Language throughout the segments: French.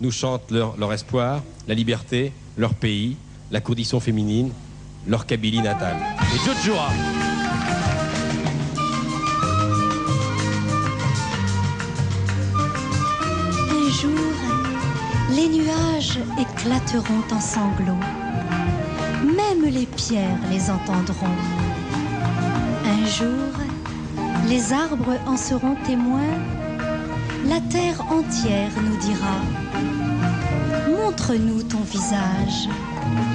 nous chantent leur espoir, la liberté, leur pays, la condition féminine, leur Kabylie natale. Et Jojura. Un jour, les nuages éclateront en sanglots. Même les pierres les entendront. Un jour, les arbres en seront témoins. La terre entière nous dira: montre-nous ton visage,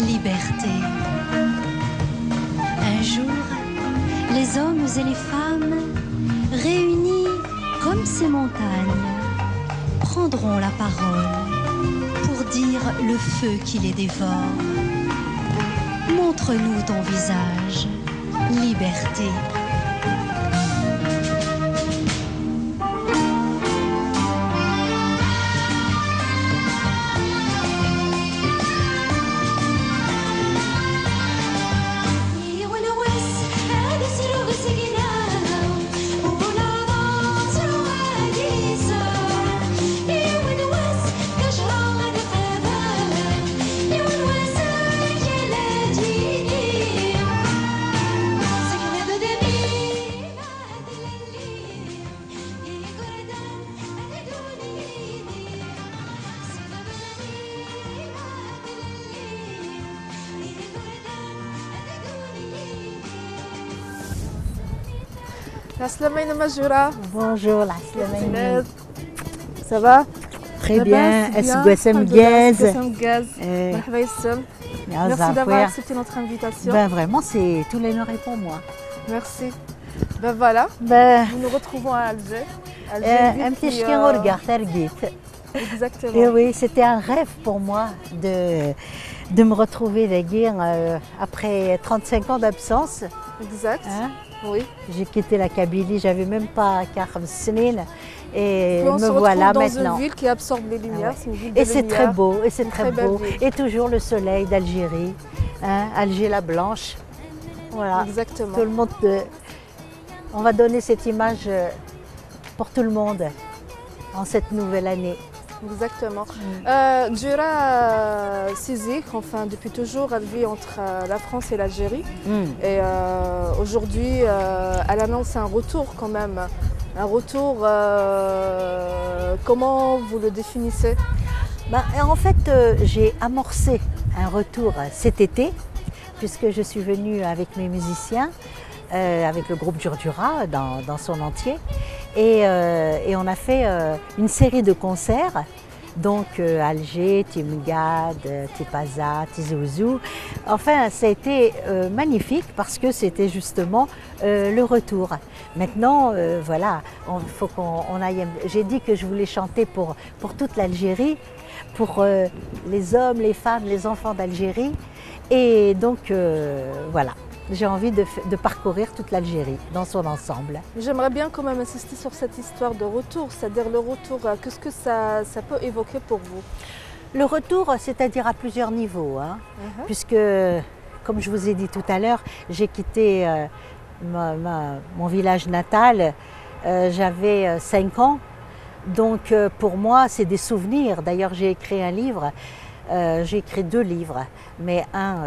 liberté. Un jour, les hommes et les femmes, réunis comme ces montagnes, prendront la parole pour dire le feu qui les dévore. Montre-nous ton visage, liberté. Aslamane Majoura. Bonjour, Aslamane. Ça va? Très bien. Esgouessem Gaz. Merci d'avoir accepté notre invitation. Ben vraiment, c'est tout l'honneur est pour moi. Merci. Ben voilà, nous nous retrouvons à Alger. Exactement. Et oui, c'était un rêve pour moi de me retrouver après 35 ans d'absence. Exact. Hein? Oui. J'ai quitté la Kabylie, j'avais même pas 40 snin. Et on me se voilà dans maintenant. Une ville qui absorbe les lumières. Ah ouais. Et c'est très beau, et c'est très beau. Et toujours le soleil d'Algérie, hein, Alger la Blanche. Voilà. Exactement. Tout le monde. On va donner cette image pour tout le monde en cette nouvelle année. Exactement. Djura Sizik, enfin depuis toujours, elle vit entre la France et l'Algérie. Et aujourd'hui, elle annonce un retour quand même. Un retour, comment vous le définissez? En fait, j'ai amorcé un retour cet été, puisque je suis venue avec mes musiciens, avec le groupe Djurdjura dans son entier. Et on a fait une série de concerts, donc Alger, Timgad, Tipaza, Tizouzou. Enfin, ça a été magnifique parce que c'était justement le retour. Maintenant, voilà, il faut qu'on aille. J'ai dit que je voulais chanter pour toute l'Algérie, pour les hommes, les femmes, les enfants d'Algérie. Et donc, voilà. J'ai envie de parcourir toute l'Algérie dans son ensemble. J'aimerais bien quand même insister sur cette histoire de retour, c'est-à-dire le retour, qu'est-ce que ça peut évoquer pour vous? Le retour, c'est-à-dire à plusieurs niveaux, hein, puisque, comme je vous ai dit tout à l'heure, j'ai quitté mon village natal, j'avais 5 ans, donc pour moi c'est des souvenirs. D'ailleurs j'ai écrit un livre. J'ai écrit 2 livres, mais un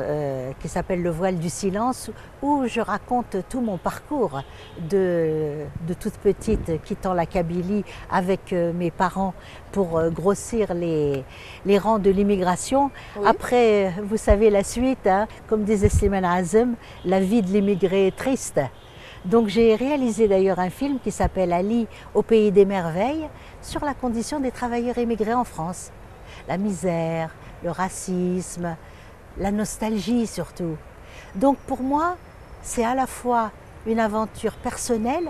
qui s'appelle Le voile du silence, où je raconte tout mon parcours de toute petite, quittant la Kabylie avec mes parents pour grossir les rangs de l'immigration. Oui. Après, vous savez la suite, hein, comme disait Slimane Azem, la vie de l'immigré est triste. Donc j'ai réalisé d'ailleurs un film qui s'appelle Ali au pays des merveilles sur la condition des travailleurs immigrés en France. La misère, le racisme, la nostalgie surtout. Donc pour moi, c'est à la fois une aventure personnelle,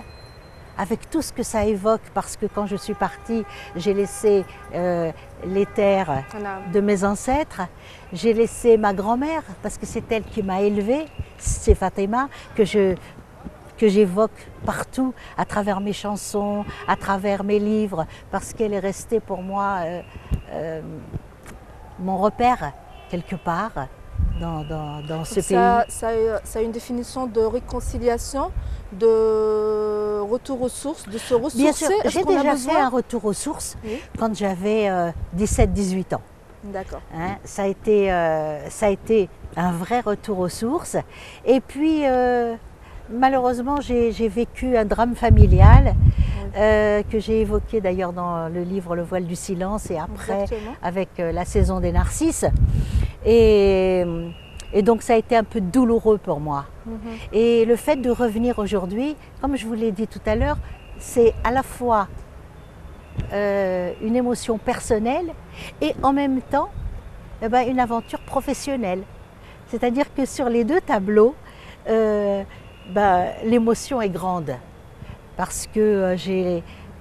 avec tout ce que ça évoque, parce que quand je suis partie, j'ai laissé les terres de mes ancêtres, j'ai laissé ma grand-mère, parce que c'est elle qui m'a élevée, c'est Fatima, que j'évoque partout, à travers mes chansons, à travers mes livres, parce qu'elle est restée pour moi mon repère, quelque part. dans ce pays. Ça a une définition de réconciliation, de retour aux sources, de se ressourcer. Bien sûr, j'ai déjà fait un retour aux sources quand j'avais 17-18 ans. D'accord. Hein, ça a été un vrai retour aux sources. Et puis, malheureusement, j'ai vécu un drame familial que j'ai évoqué d'ailleurs dans le livre Le voile du silence et après avec La saison des narcisses. Et donc ça a été un peu douloureux pour moi. Et le fait de revenir aujourd'hui, comme je vous l'ai dit tout à l'heure, c'est à la fois une émotion personnelle et en même temps une aventure professionnelle. C'est-à-dire que sur les deux tableaux, l'émotion est grande parce que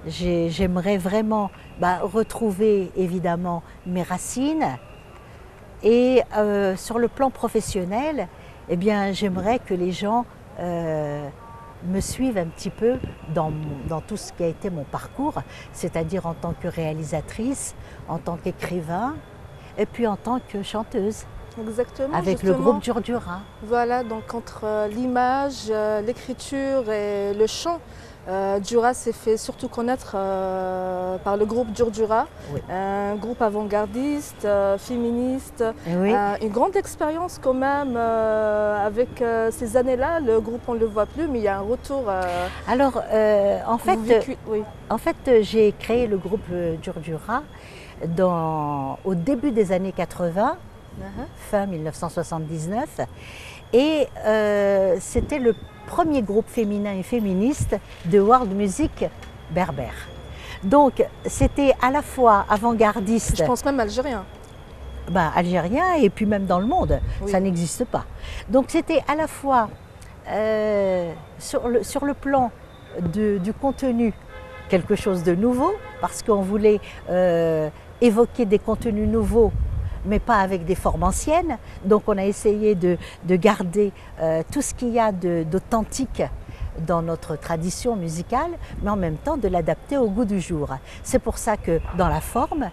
j'aimerais vraiment retrouver évidemment mes racines et sur le plan professionnel, eh bien, j'aimerais que les gens me suivent un petit peu dans tout ce qui a été mon parcours, c'est-à-dire en tant que réalisatrice, en tant qu'écrivain et puis en tant que chanteuse. Exactement. Avec le groupe Djurdjura. Voilà, donc entre l'image, l'écriture et le chant, Djura s'est fait surtout connaître par le groupe Djurdjura, un groupe avant-gardiste, féministe, une grande expérience quand même avec ces années-là. Le groupe on ne le voit plus, mais il y a un retour. Alors en fait j'ai créé le groupe Djurdjura au début des années 80. Fin 1979, et c'était le premier groupe féminin et féministe de world music berbère. Donc c'était à la fois avant-gardiste. Je pense même algérien. Algérien et puis même dans le monde, ça n'existe pas. Donc c'était à la fois sur le plan du contenu quelque chose de nouveau, parce qu'on voulait évoquer des contenus nouveaux mais pas avec des formes anciennes. Donc on a essayé de garder tout ce qu'il y a d'authentique dans notre tradition musicale, mais en même temps de l'adapter au goût du jour. C'est pour ça que dans la forme,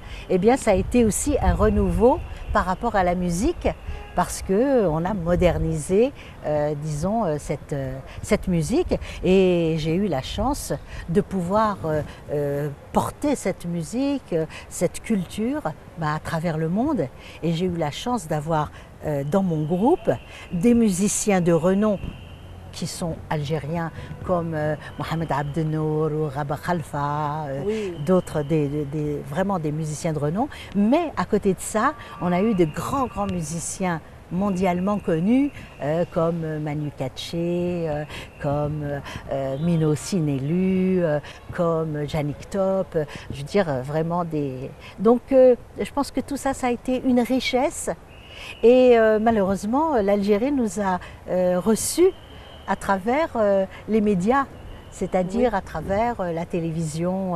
ça a été aussi un renouveau par rapport à la musique, parce qu'on a modernisé, cette musique. Et j'ai eu la chance de pouvoir porter cette musique, cette culture à travers le monde. Et j'ai eu la chance d'avoir dans mon groupe des musiciens de renom qui sont algériens comme Mohamed Abdenour ou Rabah Khalfa, d'autres vraiment des musiciens de renom. Mais à côté de ça, on a eu de grands musiciens mondialement connus comme Manu Katché, comme Mino Sinelu, comme Yannick Top, je veux dire vraiment des... Donc je pense que tout ça, ça a été une richesse et malheureusement l'Algérie nous a reçus à travers les médias, c'est-à-dire à travers la télévision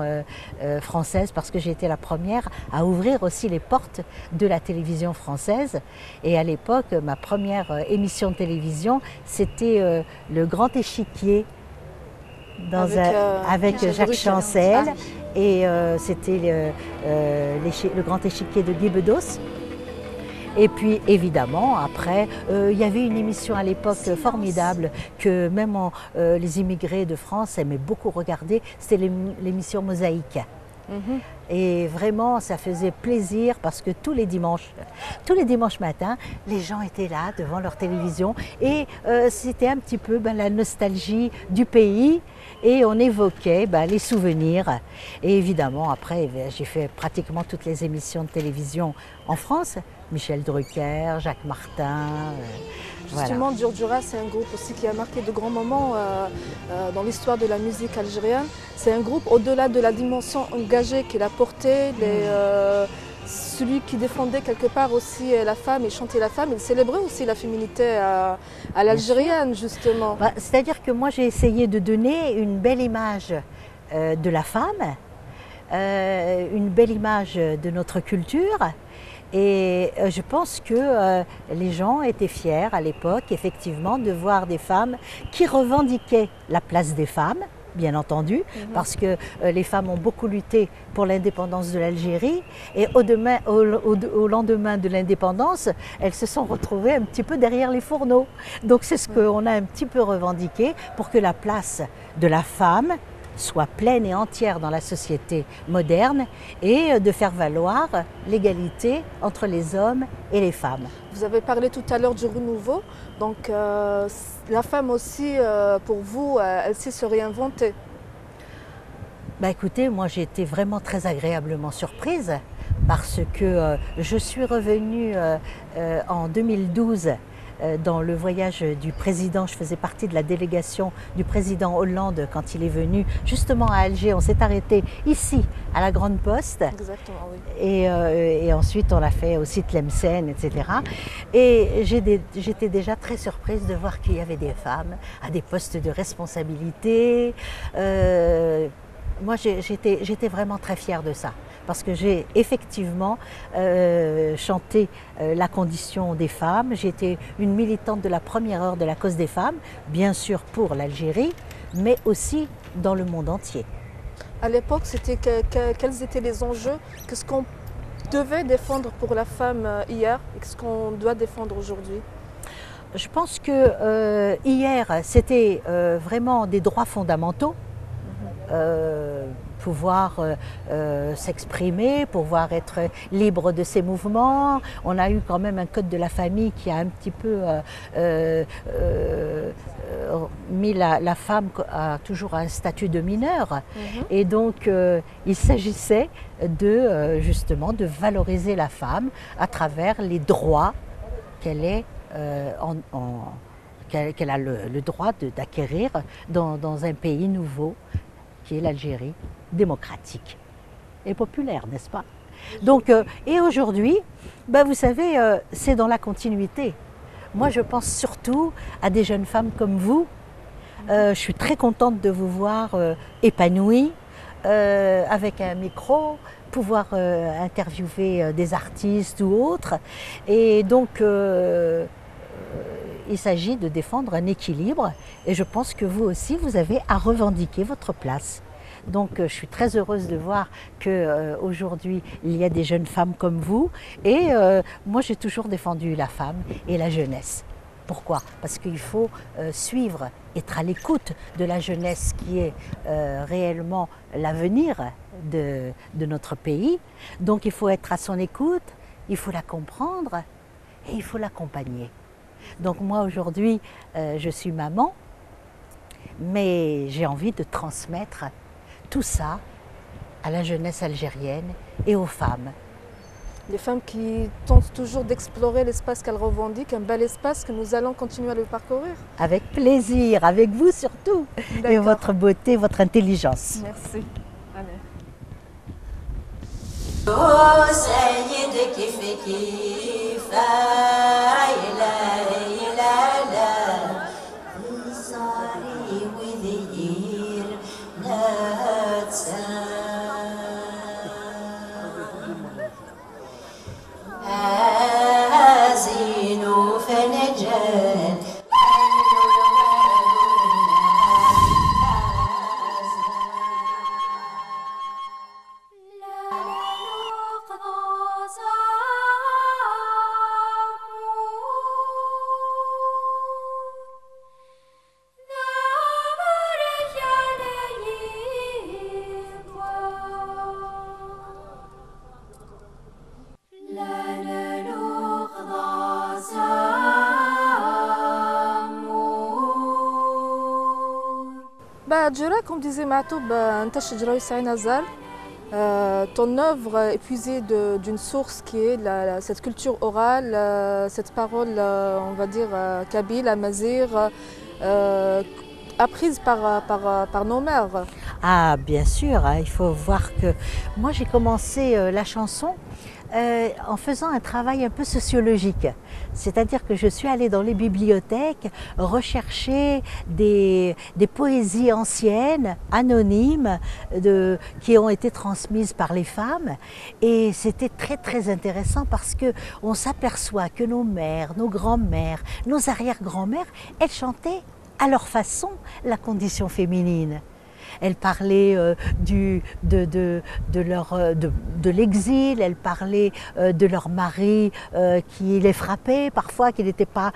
française, parce que j'ai été la première à ouvrir aussi les portes de la télévision française. Et à l'époque, ma première émission de télévision, c'était Le Grand Échiquier avec Jacques Chancel. Et c'était le Grand Échiquier de Guy Bedos. Et puis évidemment, après, il y avait une émission à l'époque formidable que même les immigrés de France aimaient beaucoup regarder, c'était l'émission Mosaïque. Et vraiment, ça faisait plaisir parce que tous les dimanches matins, les gens étaient là devant leur télévision et c'était un petit peu la nostalgie du pays et on évoquait les souvenirs. Et évidemment, après, j'ai fait pratiquement toutes les émissions de télévision en France. Michel Drucker, Jacques Martin. Justement, Djurdjura, c'est un groupe aussi qui a marqué de grands moments dans l'histoire de la musique algérienne. C'est un groupe, au-delà de la dimension engagée qu'il a portée, celui qui défendait quelque part aussi la femme et chantait la femme, il célébrait aussi la féminité à l'algérienne, justement. C'est-à-dire que moi, j'ai essayé de donner une belle image de la femme, une belle image de notre culture. Et je pense que les gens étaient fiers à l'époque, effectivement, de voir des femmes qui revendiquaient la place des femmes, bien entendu, parce que les femmes ont beaucoup lutté pour l'indépendance de l'Algérie et au lendemain de l'indépendance, elles se sont retrouvées un petit peu derrière les fourneaux. Donc c'est ce qu'on a un petit peu revendiqué pour que la place de la femme soit pleine et entière dans la société moderne et de faire valoir l'égalité entre les hommes et les femmes. Vous avez parlé tout à l'heure du renouveau, donc la femme aussi, pour vous, elle sait se réinventer. Bah écoutez, moi j'ai été vraiment très agréablement surprise parce que je suis revenue en 2012 dans le voyage du président. Je faisais partie de la délégation du président Hollande quand il est venu justement à Alger. On s'est arrêté ici à la Grande Poste. Exactement, oui. Et ensuite on l'a fait aussi Tlemcen, etc. Et j'étais déjà très surprise de voir qu'il y avait des femmes à des postes de responsabilité. Moi j'étais vraiment très fière de ça. Parce que j'ai effectivement chanté la condition des femmes. J'ai été une militante de la première heure de la cause des femmes, bien sûr pour l'Algérie, mais aussi dans le monde entier. À l'époque, quels étaient les enjeux? Qu'est-ce qu'on devait défendre pour la femme hier et qu'est-ce qu'on doit défendre aujourd'hui? Je pense que hier, c'était vraiment des droits fondamentaux. Pouvoir s'exprimer, pouvoir être libre de ses mouvements. On a eu quand même un code de la famille qui a un petit peu mis la femme toujours à un statut de mineur. Et donc il s'agissait justement de valoriser la femme à travers les droits qu'elle a le droit d'acquérir dans un pays nouveau qui est l'Algérie, démocratique et populaire, n'est-ce pas? Donc, et aujourd'hui, ben vous savez, c'est dans la continuité. Moi, je pense surtout à des jeunes femmes comme vous. Je suis très contente de vous voir épanouie, avec un micro, pouvoir interviewer des artistes ou autres. Et donc, il s'agit de défendre un équilibre et je pense que vous aussi, vous avez à revendiquer votre place. Donc je suis très heureuse de voir qu'aujourd'hui, il y a des jeunes femmes comme vous et moi j'ai toujours défendu la femme et la jeunesse. Pourquoi? Parce qu'il faut suivre, être à l'écoute de la jeunesse qui est réellement l'avenir de notre pays. Donc il faut être à son écoute, il faut la comprendre et il faut l'accompagner. Donc moi aujourd'hui, je suis maman, mais j'ai envie de transmettre tout ça à la jeunesse algérienne et aux femmes. Les femmes qui tentent toujours d'explorer l'espace qu'elles revendiquent, un bel espace que nous allons continuer à le parcourir. Avec plaisir, avec vous surtout, et votre beauté, votre intelligence. Merci. Allez. Djura, comme disait Matoub, ton œuvre est puisée d'une source qui est cette culture orale, cette parole, on va dire, kabyle, amazigh, apprise par nos mères. Ah, bien sûr, hein, il faut voir que moi j'ai commencé la chanson en faisant un travail un peu sociologique. C'est-à-dire que je suis allée dans les bibliothèques rechercher des poésies anciennes, anonymes, qui ont été transmises par les femmes. Et c'était très très intéressant parce qu'on s'aperçoit que nos mères, nos grands-mères, nos arrière-grands-mères, elles chantaient à leur façon la condition féminine. elle parlait de l'exil, elle parlait de leur mari qui les frappait parfois, qui n'était pas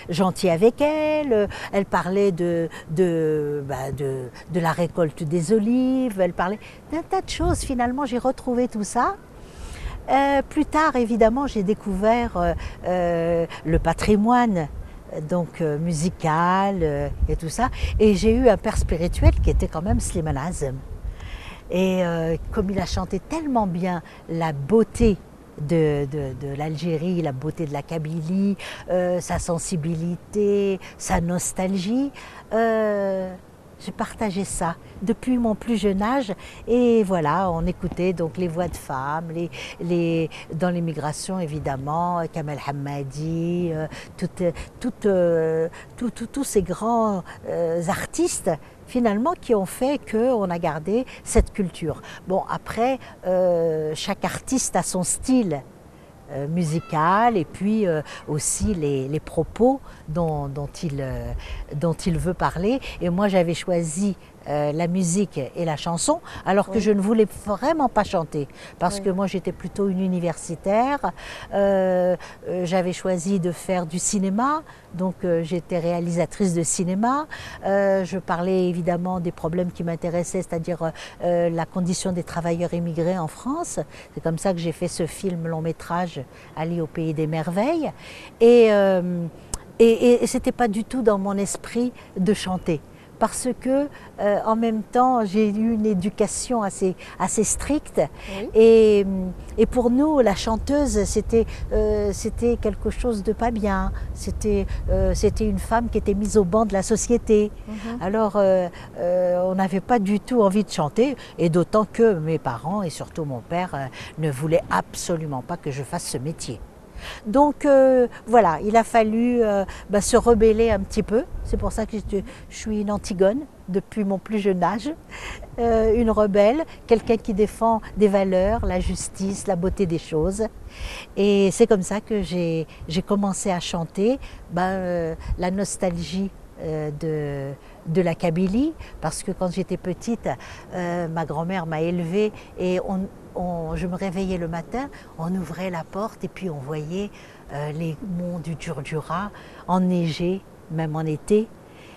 gentil avec elle. Elle parlait de la récolte des olives, elle parlait d'un tas de choses. Finalement, j'ai retrouvé tout ça. Plus tard, évidemment, j'ai découvert le patrimoine donc musical et tout ça. Et j'ai eu un père spirituel qui était quand même Slimane Azem. Et comme il a chanté tellement bien la beauté de l'Algérie, la beauté de la Kabylie, sa sensibilité, sa nostalgie, j'ai partagé ça depuis mon plus jeune âge et voilà, on écoutait donc les voix de femmes, dans l'émigration évidemment, Kamel Hammadi, tous ces grands artistes finalement qui ont fait qu'on a gardé cette culture. Bon après, chaque artiste a son style musical et puis aussi les propos dont il veut parler. Et moi j'avais choisi la musique et la chanson alors que je ne voulais vraiment pas chanter parce que moi j'étais plutôt une universitaire. J'avais choisi de faire du cinéma, donc j'étais réalisatrice de cinéma. Je parlais évidemment des problèmes qui m'intéressaient, c'est-à-dire la condition des travailleurs immigrés en France. C'est comme ça que j'ai fait ce film long métrage Ali au pays des merveilles et c'était pas du tout dans mon esprit de chanter. Parce que en même temps j'ai eu une éducation assez stricte et pour nous la chanteuse c'était quelque chose de pas bien, c'était une femme qui était mise au banc de la société. Alors on n'avait pas du tout envie de chanter et d'autant que mes parents et surtout mon père ne voulaient absolument pas que je fasse ce métier. Donc voilà, il a fallu se rebeller un petit peu. C'est pour ça que je suis une Antigone depuis mon plus jeune âge, une rebelle, quelqu'un qui défend des valeurs, la justice, la beauté des choses. Et c'est comme ça que j'ai commencé à chanter la nostalgie de la Kabylie, parce que quand j'étais petite, ma grand-mère m'a élevée et je me réveillais le matin, on ouvrait la porte et puis on voyait les monts du Djurdjura enneigés, même en été.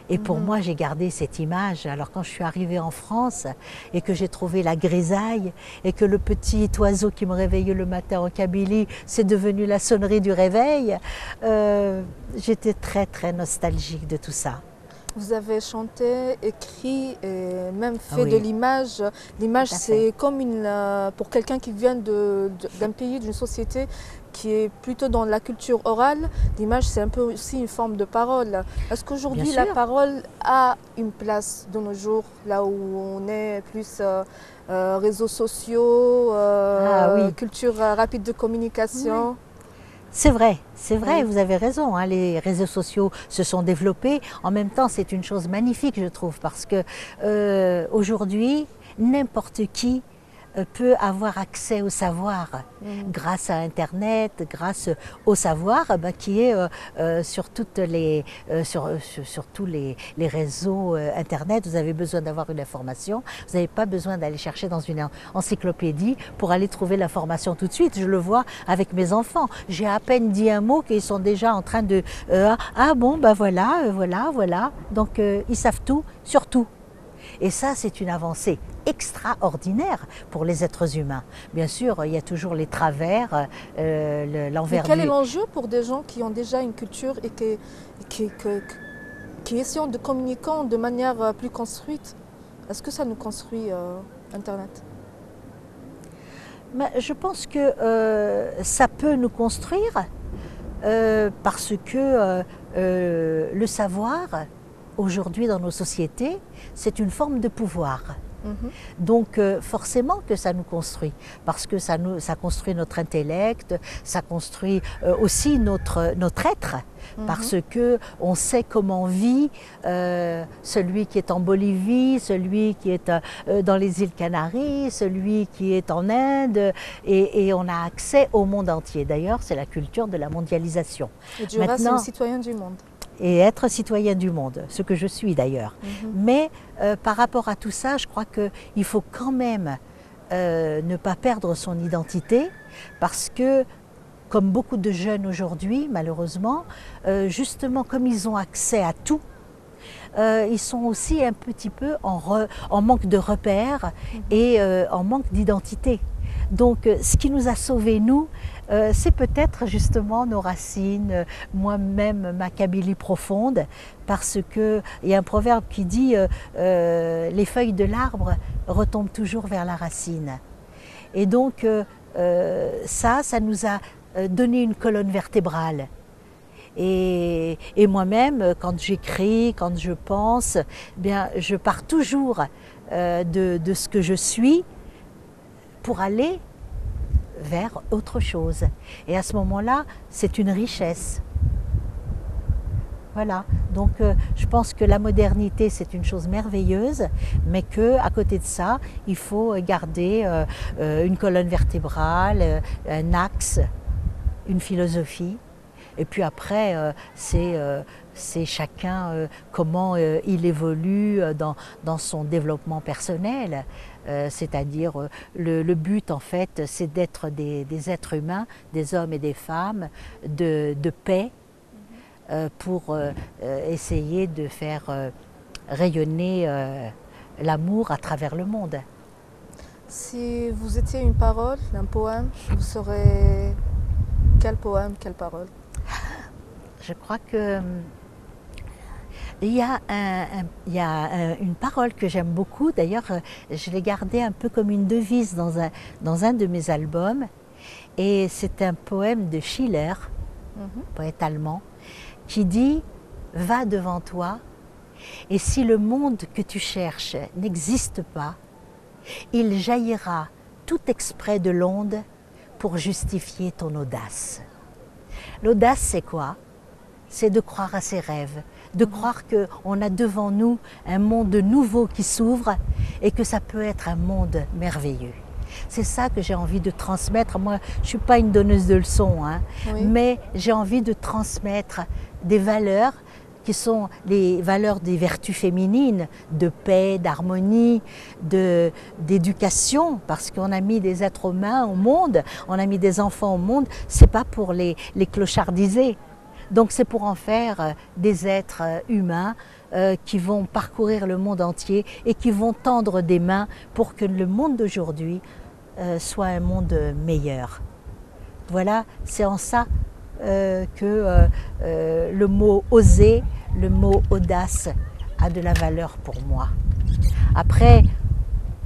Et pour moi, j'ai gardé cette image. Alors quand je suis arrivée en France et que j'ai trouvé la grisaille et que le petit oiseau qui me réveillait le matin en Kabylie, c'est devenu la sonnerie du réveil, j'étais très nostalgique de tout ça. Vous avez chanté, écrit et même fait de l'image. L'image, c'est comme pour quelqu'un qui vient d'un pays, d'une société qui est plutôt dans la culture orale, l'image c'est un peu aussi une forme de parole. Est-ce qu'aujourd'hui la parole a une place de nos jours, là où on est plus réseaux sociaux, culture rapide de communication? C'est vrai, vous avez raison, hein, les réseaux sociaux se sont développés. En même temps, c'est une chose magnifique, je trouve, parce que aujourd'hui, n'importe qui peut avoir accès au savoir grâce à Internet, grâce au savoir qui est sur tous les réseaux Internet. Vous avez besoin d'avoir une information, vous n'avez pas besoin d'aller chercher dans une encyclopédie pour aller trouver l'information tout de suite. Je le vois avec mes enfants. J'ai à peine dit un mot qu'ils sont déjà en train de ah bon, voilà. Donc ils savent tout sur tout. Et ça, c'est une avancée extraordinaire pour les êtres humains. Bien sûr, il y a toujours les travers, l'envers du... Quel est l'enjeu pour des gens qui ont déjà une culture et qui essaient de communiquer de manière plus construite? Est-ce que ça nous construit Internet? Je pense que ça peut nous construire parce que le savoir, aujourd'hui dans nos sociétés, c'est une forme de pouvoir. Donc forcément que ça nous construit, parce que ça construit notre intellect, ça construit aussi notre être, parce que on sait comment vit celui qui est en Bolivie, celui qui est dans les îles Canaries, celui qui est en Inde, et on a accès au monde entier. D'ailleurs, c'est la culture de la mondialisation. Et Djoura, c'est le citoyen du monde. et être citoyen du monde, ce que je suis d'ailleurs. Mais par rapport à tout ça, je crois qu'il faut quand même ne pas perdre son identité, parce que, comme beaucoup de jeunes aujourd'hui, malheureusement, justement comme ils ont accès à tout, ils sont aussi un petit peu en manque de repères et en manque d'identité. Donc ce qui nous a sauvés, nous, c'est peut-être justement nos racines, moi-même ma Kabylie profonde, parce qu'il y a un proverbe qui dit les feuilles de l'arbre retombent toujours vers la racine. Et donc ça nous a donné une colonne vertébrale. Et moi-même, quand j'écris, quand je pense, bien, je pars toujours de ce que je suis pour aller vers autre chose. Et à ce moment-là, c'est une richesse. Voilà. Donc je pense que la modernité, c'est une chose merveilleuse, mais qu'à côté de ça, il faut garder une colonne vertébrale, un axe, une philosophie. Et puis après, c'est chacun comment il évolue dans son développement personnel. C'est-à-dire, le but, en fait, c'est d'être des êtres humains, des hommes et des femmes de paix, pour essayer de faire rayonner l'amour à travers le monde. Si vous étiez une parole, un poème, vous serez quel poème, quelle parole? Je crois que il y a une parole que j'aime beaucoup. D'ailleurs, je l'ai gardée un peu comme une devise dans un de mes albums. Et c'est un poème de Schiller, poète allemand, qui dit « Va devant toi, et si le monde que tu cherches n'existe pas, il jaillira tout exprès de l'onde pour justifier ton audace. » L'audace, c'est quoi? C'est de croire à ses rêves, de croire qu'on a devant nous un monde nouveau qui s'ouvre et que ça peut être un monde merveilleux. C'est ça que j'ai envie de transmettre. Moi, je ne suis pas une donneuse de leçons, hein, mais j'ai envie de transmettre des valeurs qui sont les valeurs des vertus féminines, de paix, d'harmonie, d'éducation, parce qu'on a mis des êtres humains au monde, on a mis des enfants au monde, c'est pas pour les clochardiser. Donc c'est pour en faire des êtres humains qui vont parcourir le monde entier et qui vont tendre des mains pour que le monde d'aujourd'hui soit un monde meilleur. Voilà, c'est en ça que le mot oser, le mot audace a de la valeur pour moi. Après,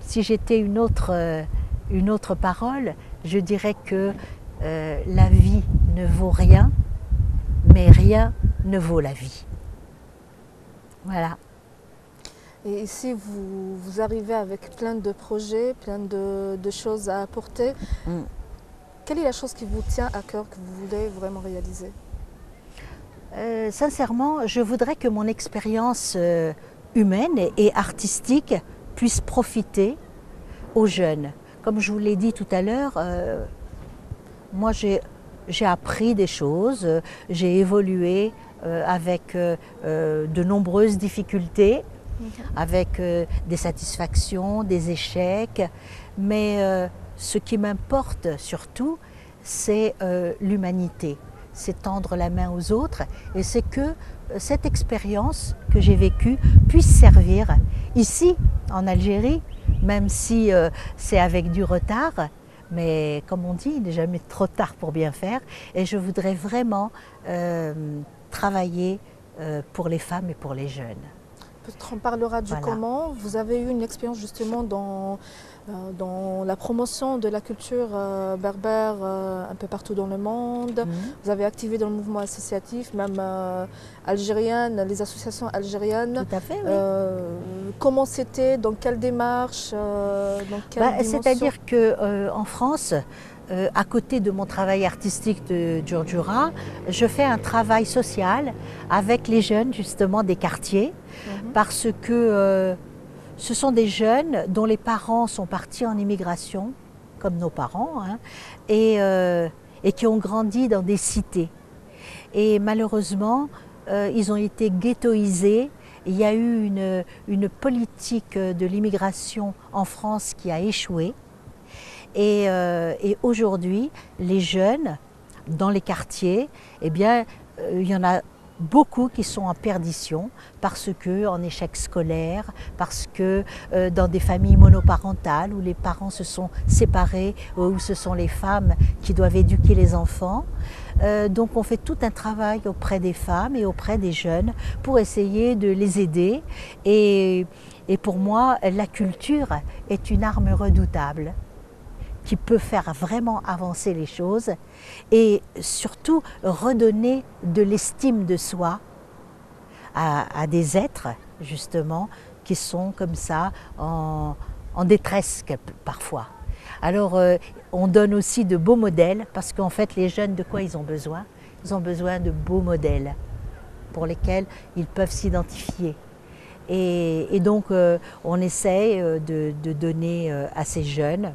si j'étais une autre parole, je dirais que la vie ne vaut rien, mais rien ne vaut la vie. Voilà. Et ici, vous arrivez avec plein de projets, plein de choses à apporter. Quelle est la chose qui vous tient à cœur, que vous voulez vraiment réaliser? Sincèrement, je voudrais que mon expérience humaine et artistique puisse profiter aux jeunes. Comme je vous l'ai dit tout à l'heure, moi j'ai appris des choses, j'ai évolué avec de nombreuses difficultés, avec des satisfactions, des échecs, mais ce qui m'importe surtout, c'est l'humanité, c'est tendre la main aux autres, et c'est que cette expérience que j'ai vécue puisse servir ici, en Algérie, même si c'est avec du retard, mais comme on dit, il n'est jamais trop tard pour bien faire, et je voudrais vraiment travailler pour les femmes et pour les jeunes. Peut-être on parlera du comment. Vous avez eu une expérience justement dans la promotion de la culture berbère un peu partout dans le monde. Vous avez activé dans le mouvement associatif, même algérienne, les associations algériennes. Tout à fait, oui. Comment c'était? Dans quelle démarche? C'est-à-dire qu'en France, à côté de mon travail artistique de Djurdjura, je fais un travail social avec les jeunes justement des quartiers, parce que ce sont des jeunes dont les parents sont partis en immigration, comme nos parents, hein, et qui ont grandi dans des cités. Et malheureusement, ils ont été ghettoisés. Il y a eu une politique de l'immigration en France qui a échoué. Et aujourd'hui, les jeunes, dans les quartiers, eh bien, il y en a beaucoup qui sont en perdition parce que en échec scolaire, parce que dans des familles monoparentales où les parents se sont séparés, où ce sont les femmes qui doivent éduquer les enfants. Donc on fait tout un travail auprès des femmes et auprès des jeunes pour essayer de les aider. Et pour moi, la culture est une arme redoutable qui peut faire vraiment avancer les choses et surtout redonner de l'estime de soi à des êtres justement qui sont comme ça en détresse parfois. Alors on donne aussi de beaux modèles parce qu'en fait les jeunes, de quoi ils ont besoin? Ils ont besoin de beaux modèles pour lesquels ils peuvent s'identifier. Et donc on essaye de donner à ces jeunes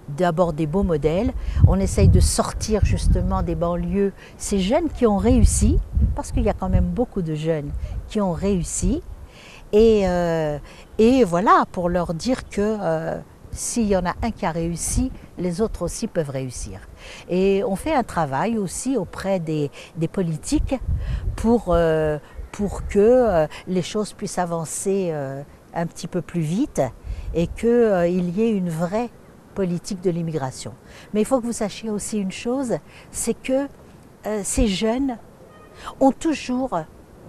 d'abord des beaux modèles. On essaye de sortir justement des banlieues ces jeunes qui ont réussi, parce qu'il y a quand même beaucoup de jeunes qui ont réussi. Et voilà, pour leur dire que s'il y en a un qui a réussi, les autres aussi peuvent réussir. Et on fait un travail aussi auprès des politiques pour que les choses puissent avancer un petit peu plus vite et qu'il y ait une vraie politique de l'immigration. Mais il faut que vous sachiez aussi une chose, c'est que ces jeunes ont toujours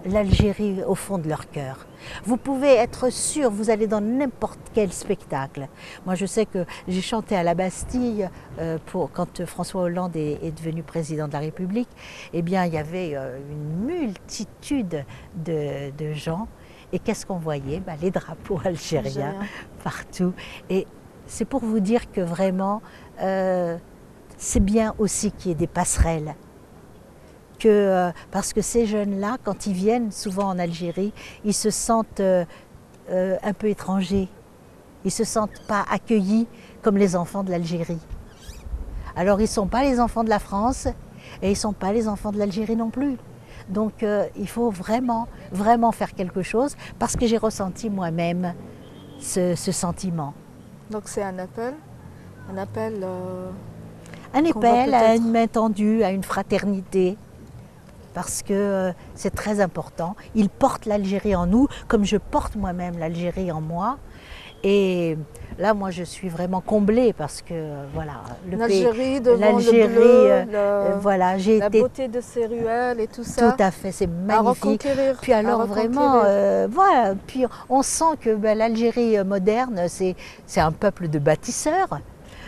l'Algérie au fond de leur cœur. Vous pouvez être sûr, vous allez dans n'importe quel spectacle. Moi je sais que j'ai chanté à la Bastille quand François Hollande est devenu président de la République. Eh bien il y avait une multitude de gens. Et qu'est-ce qu'on voyait? Les drapeaux algériens partout. Et c'est pour vous dire que vraiment, c'est bien aussi qu'il y ait des passerelles. Parce que ces jeunes-là, quand ils viennent souvent en Algérie, ils se sentent un peu étrangers. Ils ne se sentent pas accueillis comme les enfants de l'Algérie. Alors ils ne sont pas les enfants de la France et ils ne sont pas les enfants de l'Algérie non plus. Donc il faut vraiment, vraiment faire quelque chose parce que j'ai ressenti moi-même ce sentiment. Donc c'est un appel à une main tendue, à une fraternité, parce que c'est très important. Ils portent l'Algérie en nous, comme je porte moi-même l'Algérie en moi. Et là, moi, je suis vraiment comblée parce que, voilà, l'Algérie devant le bleu, voilà, la beauté de ces ruelles et tout ça. Tout à fait, c'est magnifique. Puis alors vraiment, voilà, puis on sent que l'Algérie moderne, c'est un peuple de bâtisseurs.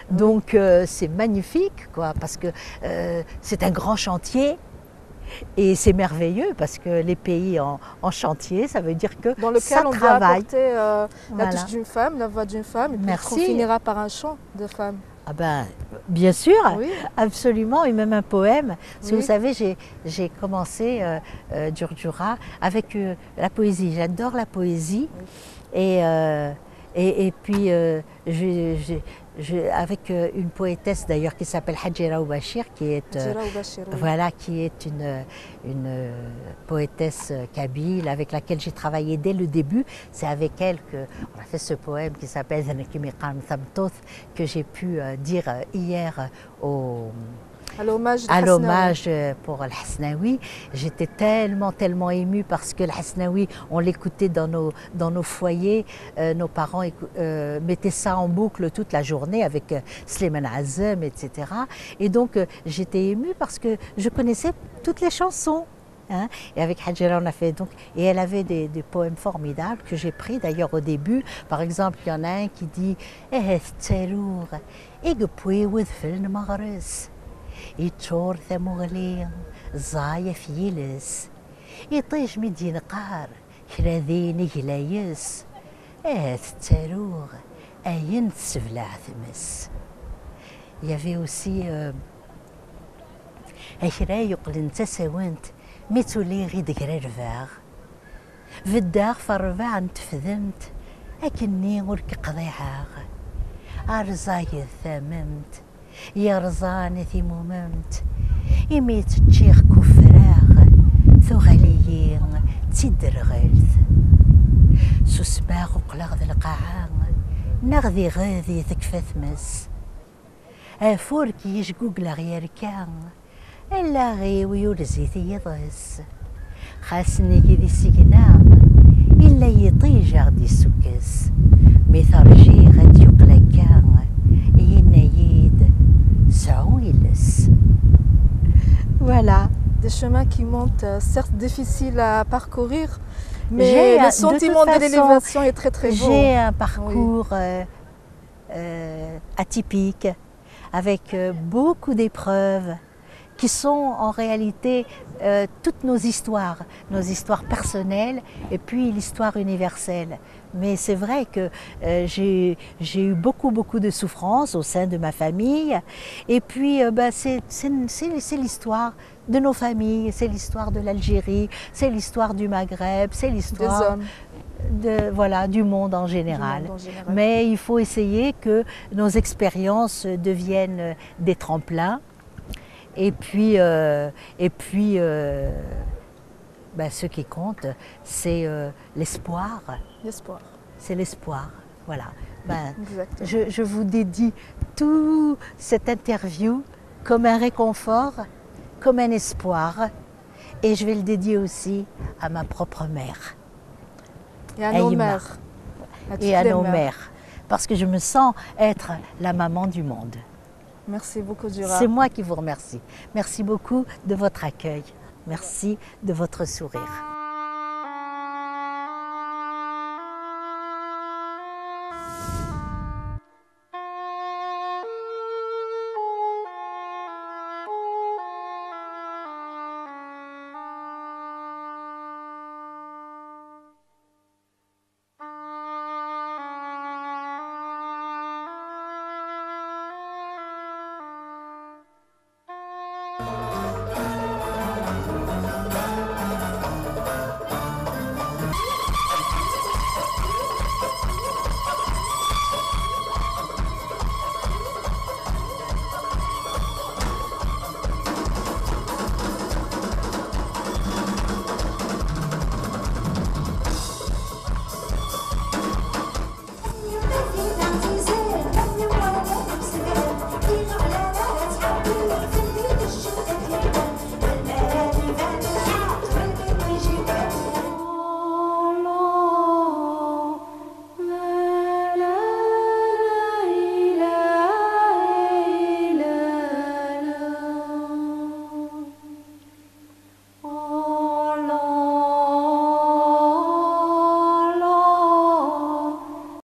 Donc c'est magnifique, quoi, parce que c'est un grand chantier. Et c'est merveilleux parce que les pays en chantier, ça veut dire que dans lequel ça on travaille. Doit apporter la touche d'une femme, la voix d'une femme, et puis on finira par un chant de femme. Ah ben, bien sûr, oui. Absolument, et même un poème. Parce que vous savez, j'ai commencé Djurdjura avec la poésie. J'adore la poésie. Oui. Et puis, avec une poétesse d'ailleurs qui s'appelle Hadjira Oubachir, qui est, voilà, qui est une poétesse kabyle avec laquelle j'ai travaillé dès le début. C'est avec elle qu'on a fait ce poème qui s'appelle Zanakimiqam Thamtoth, que j'ai pu dire hier à l'hommage pour Al-Hasnaoui. J'étais tellement émue parce que Al-Hasnaoui, on l'écoutait dans nos foyers. Nos parents mettaient ça en boucle toute la journée avec Slimane Azem, etc. Et donc j'étais émue parce que je connaissais toutes les chansons. Hein? Et avec Hadjira, on a fait donc, et elle avait des poèmes formidables que j'ai pris d'ailleurs au début. Par exemple, il y en a un qui dit يتشور ثمغلي زايف يلس يطيش مدين قار كراذين يلايس تتروغ أين تسبلع ثمس. Il y avait aussi أشرا يقلن تساونت ميتولي غي دقرا رفاغ في الداغ فرفع نتفذمت أكني غرك قضيعاغ أرزاي ثممت يا رزان ثموممت يميت تشيخ كفراغ ثغليين تيدر غلث سسباغ قلغ ذا القاعة نغذي غاذي ثكفث مس أفورك يشقوق لغير كان إلا غي ويورزي ثيضس خاسني كذي السجنام إلا يطيج غدي السكس ميثرجي غد يقلق كان ينايد سعويلس. Voilà. Des chemins qui montent, certes difficiles à parcourir, mais le sentiment de l'élévation est très très beau. J'ai un parcours atypique, avec beaucoup d'épreuves, qui sont en réalité toutes nos histoires personnelles et puis l'histoire universelle. Mais c'est vrai que j'ai eu beaucoup de souffrances au sein de ma famille et puis c'est l'histoire de nos familles, c'est l'histoire de l'Algérie, c'est l'histoire du Maghreb, c'est l'histoire du monde en général. Mais il faut essayer que nos expériences deviennent des tremplins. Et puis ce qui compte, c'est l'espoir. L'espoir. C'est l'espoir, voilà. Je vous dédie toute cette interview comme un réconfort, comme un espoir. Et je vais le dédier aussi à ma propre mère. Et à nos mères. Et à nos mères. Parce que je me sens être la maman du monde. Merci beaucoup, Dura. C'est moi qui vous remercie. Merci beaucoup de votre accueil. Merci de votre sourire.